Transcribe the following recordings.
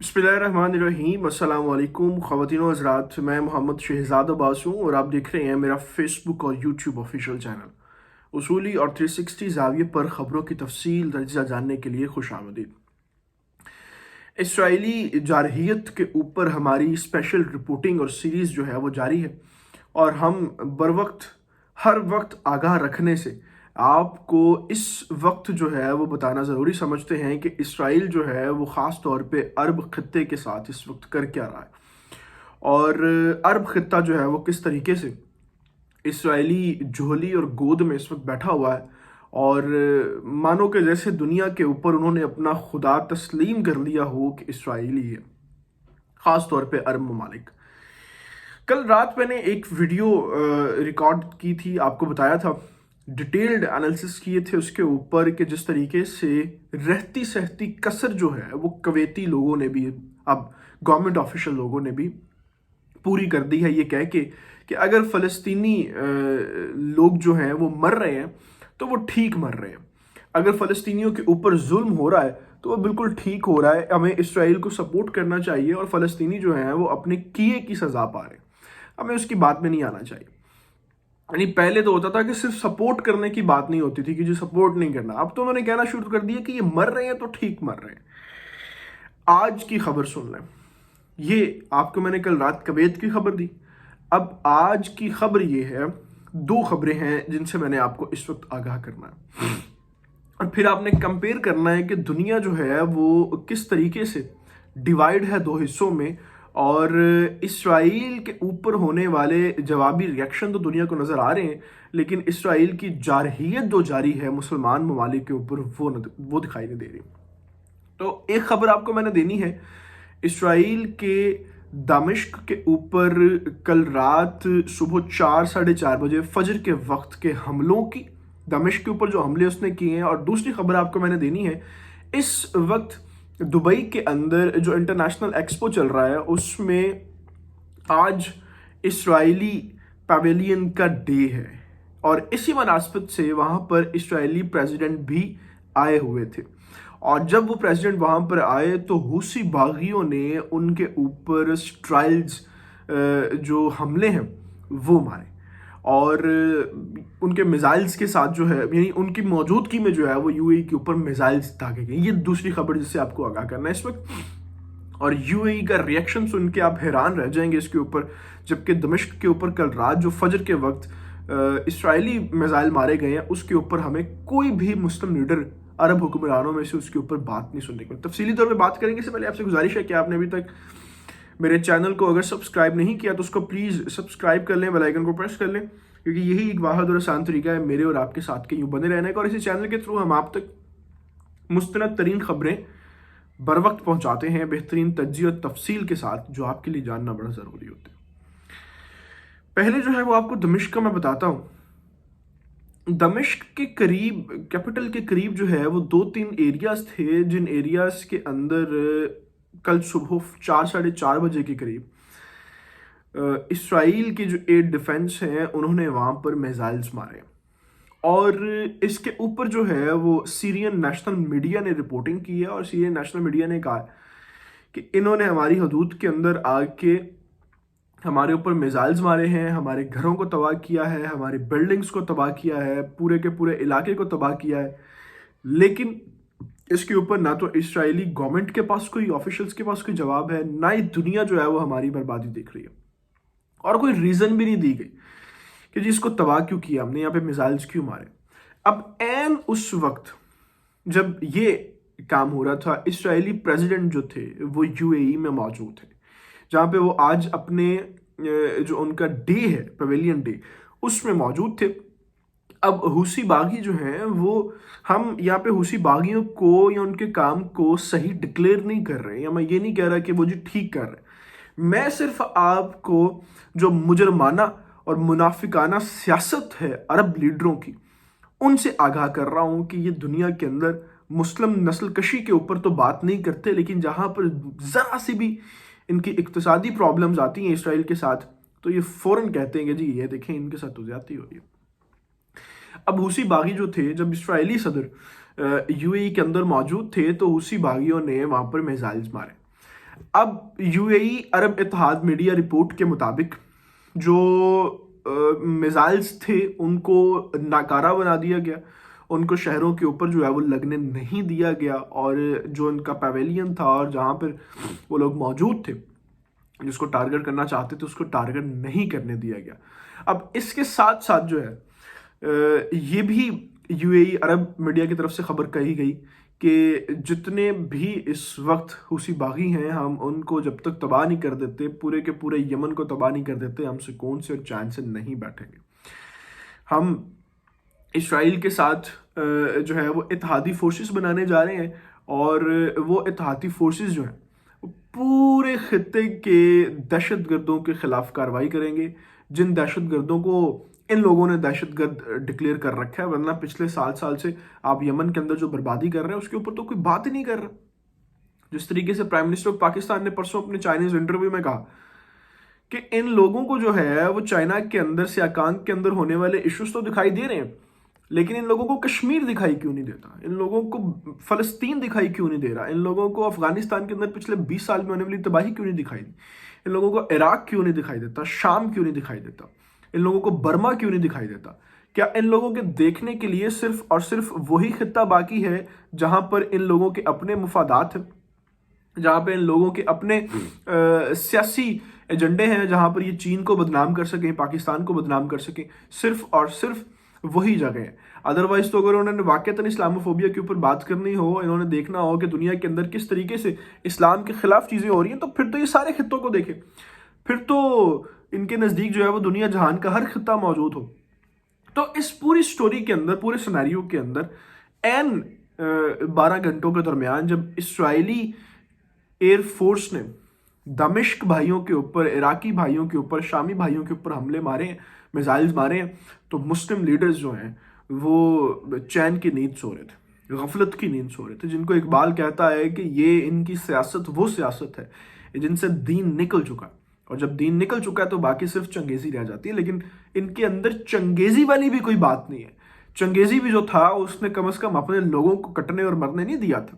बिस्मिल्लाहिर्रहमानिर्रहीम। अस्सलाम वालेकुम ख़वातीन व हज़रात, मैं मोहम्मद शहज़ाद अब्बास हूँ और आप देख रहे हैं मेरा फेसबुक और यूट्यूब ऑफिशियल चैनल उसूली और 360 ज़ाविये पर ख़बरों की तफसील दर्जा जानने के लिए खुश आमदीद। इसराइली जारहियत के ऊपर हमारी स्पेशल रिपोर्टिंग और सीरीज़ जो है वो जारी है और हम बर वक्त हर वक्त आगाह रखने से आपको इस वक्त जो है वो बताना ज़रूरी समझते हैं कि इसराइल जो है वो ख़ास तौर पे अरब खत्ते के साथ इस वक्त कर क्या रहा है और अरब खत्ता जो है वो किस तरीके से इसराइली झोली और गोद में इस वक्त बैठा हुआ है और मानो कि जैसे दुनिया के ऊपर उन्होंने अपना खुदा तस्लीम कर लिया हो कि इसराइली है, ख़ास तौर पे अरब ममालिक। कल रात मैंने एक वीडियो रिकॉर्ड की थी, आपको बताया था, डिटेल्ड एनालिसिस किए थे उसके ऊपर कि जिस तरीके से रहती सहती कसर जो है वो कवेती लोगों ने भी, अब गवर्नमेंट ऑफिशियल लोगों ने भी पूरी कर दी है, ये कह के कि अगर फ़लस्तीनी लोग जो हैं वो मर रहे हैं तो वो ठीक मर रहे हैं, अगर फ़लस्तीनियों के ऊपर जुल्म हो रहा है तो वो बिल्कुल ठीक हो रहा है। हमें इसराइल को सपोर्ट करना चाहिए और फ़लस्तीनी जो हैं वो अपने किए की सज़ा पा रहे हैं, हमें उसकी बात में नहीं आना चाहिए। यानी पहले तो होता था कि सिर्फ सपोर्ट करने की बात नहीं होती थी कि जो सपोर्ट नहीं करना, अब तो उन्होंने कहना शुरू कर दिया कि ये मर रहे हैं तो ठीक मर रहे हैं। आज की खबर सुन लें, ये आपको मैंने कल रात कवेत की खबर दी, अब आज की खबर ये है, दो खबरें हैं जिनसे मैंने आपको इस वक्त आगाह करना है और फिर आपने कंपेयर करना है कि दुनिया जो है वो किस तरीके से डिवाइड है दो हिस्सों में और इसराइल के ऊपर होने वाले जवाबी रिएक्शन तो दुनिया को नज़र आ रहे हैं, लेकिन इसराइल की जारहियत जो जारी है मुसलमान ममालिक के ऊपर वो दिखाई नहीं दे रही। तो एक खबर आपको मैंने देनी है इसराइल के दमिश्क के ऊपर कल रात सुबह 4 साढ़े 4 बजे फजर के वक्त के हमलों की, दमिश्क के ऊपर जो हमले उसने किए हैं। और दूसरी खबर आपको मैंने देनी है, इस वक्त दुबई के अंदर जो इंटरनेशनल एक्सपो चल रहा है उसमें आज इसराइली पवेलियन का डे है और इसी मुनासबत से वहाँ पर इसराइली प्रेसिडेंट भी आए हुए थे और जब वो प्रेसिडेंट वहाँ पर आए तो हूसी बागियों ने उनके ऊपर स्ट्राइल्स जो हमले हैं वो मारे और उनके मिसाइल्स के साथ जो है, यानी उनकी मौजूदगी में जो है वो यूएई के ऊपर मिसाइल्स दागे गए। ये दूसरी खबर जिससे आपको आगाह करना है इस वक्त। और यूएई का रिएक्शन सुन के आप हैरान रह जाएंगे इसके ऊपर, जबकि दमिश्क के ऊपर कल रात जो फजर के वक्त इसराइली मिसाइल मारे गए हैं उसके ऊपर हमें कोई भी मुस्लिम लीडर अरब हुक्मरानों में से उसके ऊपर बात नहीं सुनने को। तफसीली तौर पे बात करेंगे, इससे पहले आपसे गुजारिश है कि आपने अभी तक मेरे चैनल को अगर सब्सक्राइब नहीं किया तो उसको प्लीज़ सब्सक्राइब कर लें, बेल आइकन को प्रेस कर लें, क्योंकि यही एक वाहिद और आसान तरीका है मेरे और आपके साथ के यूँ बने रहने का। और इसी चैनल के थ्रू हम आप तक मुस्तनद तरीन खबरें बर वक्त पहुँचाते हैं, बेहतरीन तज्ज़िया और तफसील के साथ, जो आपके लिए जानना बड़ा ज़रूरी होता है। पहले जो है वो आपको दमिश्क का मैं बताता हूँ। दमिश्क के करीब, कैपिटल के करीब जो है वो 2-3 एरियाज थे जिन एरियाज के अंदर कल सुबह 4 साढ़े 4 बजे के करीब इसराइल के जो एयर डिफेंस हैं उन्होंने वहाँ पर मिसाइल्स मारे और इसके ऊपर जो है वो सीरियन नेशनल मीडिया ने रिपोर्टिंग की है और सीरियन नेशनल मीडिया ने कहा कि इन्होंने हमारी हदूद के अंदर आके हमारे ऊपर मिसाइल्स मारे हैं, हमारे घरों को तबाह किया है, हमारी बिल्डिंग्स को तबाह किया है, पूरे के पूरे इलाके को तबाह किया है। लेकिन इसके ऊपर ना तो इसराइली गवर्नमेंट के पास कोई, ऑफिशियल्स के पास कोई जवाब है, ना ही दुनिया जो है वो हमारी बर्बादी देख रही है और कोई रीज़न भी नहीं दी गई कि जी इसको तबाह क्यों किया हमने, यहाँ पे मिसाइल्स क्यों मारे। अब एन उस वक्त जब ये काम हो रहा था, इसराइली प्रेसिडेंट जो थे वो यूएई में मौजूद थे, जहाँ पे वो आज अपने जो उनका डे है पवेलियन डे उसमें मौजूद थे। अब हूसी बागी जो हैं वो, हम यहाँ पे हूसी बागियों को या उनके काम को सही डिक्लेयर नहीं कर रहे हैं, या मैं ये नहीं कह रहा कि वो जी ठीक कर रहे हैं, मैं सिर्फ आपको जो मुजरमाना और मुनाफिकाना सियासत है अरब लीडरों की उनसे आगाह कर रहा हूँ कि ये दुनिया के अंदर मुस्लिम नस्ल कशी के ऊपर तो बात नहीं करते, लेकिन जहाँ पर ज़रा सी भी इनकी इक्तिसादी प्रॉब्लम्स आती हैं इसराइल के साथ तो ये फ़ौरन कहते हैं कि जी ये देखें इनके साथ तो ज़्यादती हो रही है। अब हूसी बागी जो थे, जब इसराइली सदर यूएई के अंदर मौजूद थे तो हूसी बागियों ने वहाँ पर मिसाइल्स मारे। اب یو اے ای عرب اتحاد میڈیا رپورٹ کے مطابق جو میزائلز تھے ان کو ناکارہ بنا دیا گیا، ان کو شہروں کے اوپر جو ہے وہ لگنے نہیں دیا گیا، اور جو ان کا پیویلین تھا اور جہاں پر وہ لوگ موجود تھے جس کو ٹارگٹ کرنا چاہتے تھے اس کو ٹارگٹ نہیں کرنے دیا گیا۔ اب اس کے ساتھ ساتھ جو ہے یہ بھی you a E Arab media کی طرف سے خبر کہی گئی کہ جتنے بھی اس وقت حوثی باغی ہیں ہم ان کو جب تک تباہ نہیں کر دیتے، پورے کے پورے یمن کو تباہ نہیں کر دیتے، ہم سکون سے اور چین سے نہیں بیٹھیں گے۔ ہم اسرائیل کے ساتھ جو ہے وہ اتحادی فورسز بنانے جا رہے ہیں، اور وہ اتحادی فورسز جو ہیں پورے خطے کے دہشت گردوں کے خلاف کارروائی کریں گے، جن دہشت گردوں کو ان لوگوں نے دہشت گرد ڈکلیئر کر رکھا ہے، ورنہ پچھلے 7 سال سے آپ یمن کے اندر جو بربادی کر رہے ہیں اس کے اوپر تو کوئی بات ہی نہیں کر رہا۔ جس طریقے سے پرائم منسٹر آف پاکستان نے پرسوں اپنے چائنیز انٹرویو میں کہا کہ ان لوگوں کو جو ہے وہ چائنا کے اندر سیاکانگ کے اندر ہونے والے ایشوز تو دکھائی دے رہے ہیں، لیکن ان لوگوں کو کشمیر دکھائی کیوں نہیں دیتا، ان لوگوں کو فلسطین دکھائی کیوں نہیں دے رہا، ان لوگوں کو افغانستان کے اندر پچھلے 20 سال میں ہونے والی تباہی کیوں نہیں دکھائی دی، ان لوگوں کو عراق کیوں نہیں دکھائی دیتا، شام کیوں نہیں دکھائی دیتا، ان لوگوں کو برما کیوں نہیں دکھائی دیتا۔ کیا ان لوگوں کے دیکھنے کے لیے صرف اور صرف وہی خطہ باقی ہے جہاں پر ان لوگوں کے اپنے مفادات ہیں، جہاں پہ ان لوگوں کے اپنے سیاسی ایجنڈے ہیں، جہاں پر یہ چین کو بدنام کر سکیں، پاکستان کو بدنام کر سکیں؟ صرف اور صرف وہی جگہ ہے۔ ادروائز تو اگر انہوں نے واقعتاً اسلاموفوبیا کے اوپر بات کرنی ہو، انہوں نے دیکھنا ہو کہ دنیا کے اندر کس طریقے سے اسلام کے خلاف چیزیں ہو رہی ہیں، تو پھر تو یہ سارے خطوں کو دیکھیں، پھر تو ان کے نزدیک جو ہے وہ دنیا جہان کا ہر خطہ موجود ہو۔ تو اس پوری سٹوری کے اندر، پورے سیناریو کے اندر این 12 گھنٹوں کے درمیان جب اسرائیلی ایئر فورس نے دمشق بھائیوں کے اوپر، عراقی بھائیوں کے اوپر، شامی بھائیوں کے اوپر حملے مارے ہیں، میزائلز مارے ہیں، تو مسلم لیڈرز جو ہیں وہ چین کی نیند سو رہے تھے، غفلت کی نیند سو رہے تھے، جن کو اقبال کہتا ہے کہ یہ ان کی سیاست وہ سیاست ہے جن سے دین نکل چکا، اور جب دین نکل چکا ہے تو باقی صرف چنگیزی رہ جاتی ہے۔ لیکن ان کے اندر چنگیزی والی بھی کوئی بات نہیں ہے۔ چنگیزی بھی جو تھا اس نے کم از کم اپنے لوگوں کو کٹنے اور مرنے نہیں دیا تھا۔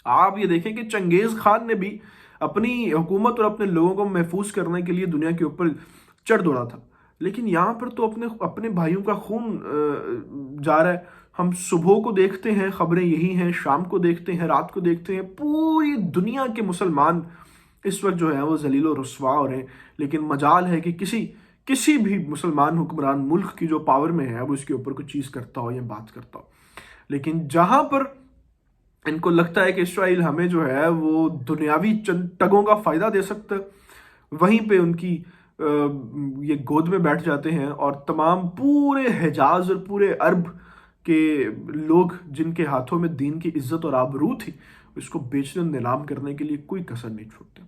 آپ یہ دیکھیں کہ چنگیز خان نے بھی اپنی حکومت اور اپنے لوگوں کو محفوظ کرنے کے لیے دنیا کے اوپر چڑھ دوڑا تھا، لیکن یہاں پر تو اپنے بھائیوں کا خون جا رہا ہے۔ ہم صبح کو دیکھتے ہیں، خبریں یہی ہیں، شام کو دیکھتے ہیں، رات کو دیکھتے ہیں، پوری دنیا کے مسلمان اس وقت جو ہے وہ ذلیل و رسوا ہو رہے ہیں، لیکن مجال ہے کہ کسی بھی مسلمان حکمران ملک کی جو پاور میں ہے وہ اس کے اوپر کچھ چیز کرتا ہو یا بات کرتا ہو۔ لیکن جہاں پر ان کو لگتا ہے کہ اسرائیل ہمیں جو ہے وہ دنیاوی چند ٹگوں کا فائدہ دے سکتا ہے، وہیں پہ ان کی یہ گود میں بیٹھ جاتے ہیں، اور تمام پورے حجاز اور پورے عرب کے لوگ جن کے ہاتھوں میں دین کی عزت اور آبرو تھی اس کو بیچنے نیلام کرنے کے لیے کوئی کسر نہیں چھوڑتے۔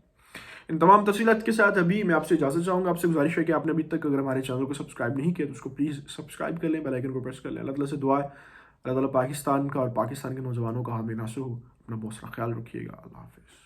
ان تمام تفصیلات کے ساتھ ابھی میں آپ سے اجازت چاہوں گا۔ آپ سے گزارش ہے کہ آپ نے ابھی تک اگر ہمارے چینل کو سبسکرائب نہیں کیا تو اس کو پلیز سبسکرائب کر لیں، بیل آئیکن کو پریس کر لیں۔ اللہ تعالیٰ سے دعا ہے اللہ تعالیٰ پاکستان کا اور پاکستان کے نوجوانوں کا حامی ناصر ہو۔ اپنا بہت سارا خیال رکھیے گا۔ اللہ حافظ۔